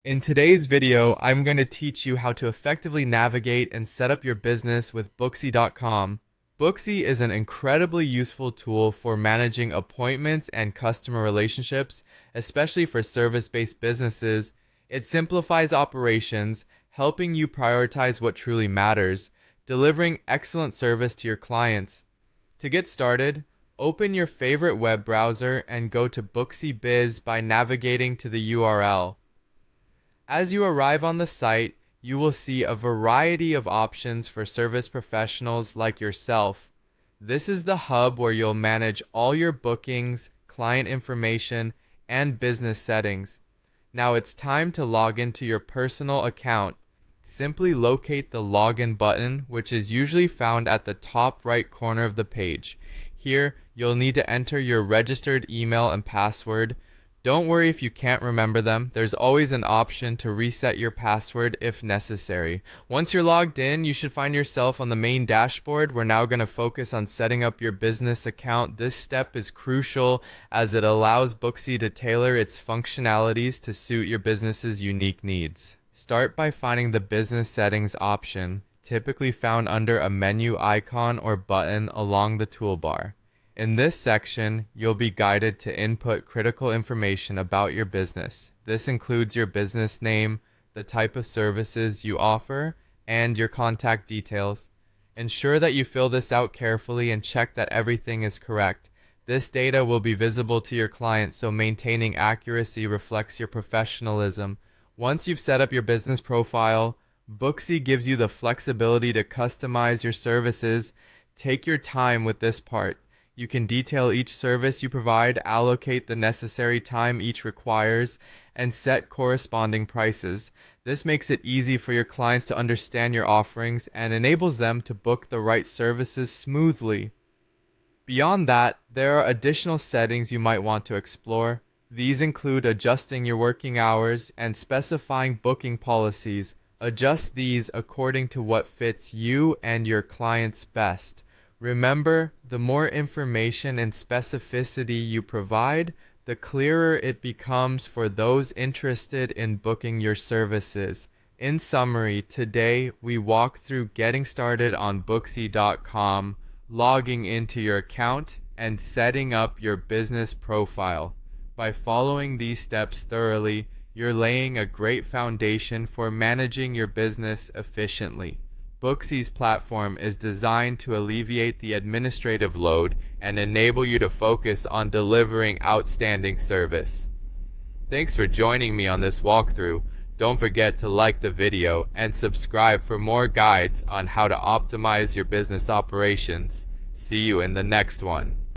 In today's video, I'm going to teach you how to effectively navigate and set up your business with Booksy.com. Booksy is an incredibly useful tool for managing appointments and customer relationships, especially for service-based businesses. It simplifies operations, helping you prioritize what truly matters, delivering excellent service to your clients. To get started, open your favorite web browser and go to Booksy Biz by navigating to the URL. As you arrive on the site, you will see a variety of options for service professionals like yourself. This is the hub where you'll manage all your bookings, client information, and business settings. Now it's time to log into your personal account. Simply locate the login button, which is usually found at the top right corner of the page. Here, you'll need to enter your registered email and password. Don't worry if you can't remember them. There's always an option to reset your password if necessary. Once you're logged in, you should find yourself on the main dashboard. We're now going to focus on setting up your business account. This step is crucial as it allows Booksy to tailor its functionalities to suit your business's unique needs. Start by finding the business settings option, typically found under a menu icon or button along the toolbar. In this section, you'll be guided to input critical information about your business. This includes your business name, the type of services you offer, and your contact details. Ensure that you fill this out carefully and check that everything is correct. This data will be visible to your client, so maintaining accuracy reflects your professionalism. Once you've set up your business profile, Booksy gives you the flexibility to customize your services. Take your time with this part. You can detail each service you provide, allocate the necessary time each requires, and set corresponding prices. This makes it easy for your clients to understand your offerings and enables them to book the right services smoothly. Beyond that, there are additional settings you might want to explore. These include adjusting your working hours and specifying booking policies. Adjust these according to what fits you and your clients best. Remember, the more information and specificity you provide, the clearer it becomes for those interested in booking your services. In summary, today we walk through getting started on Booksy.com, logging into your account, and setting up your business profile. By following these steps thoroughly, you're laying a great foundation for managing your business efficiently. Booksy's platform is designed to alleviate the administrative load and enable you to focus on delivering outstanding service. Thanks for joining me on this walkthrough. Don't forget to like the video and subscribe for more guides on how to optimize your business operations. See you in the next one.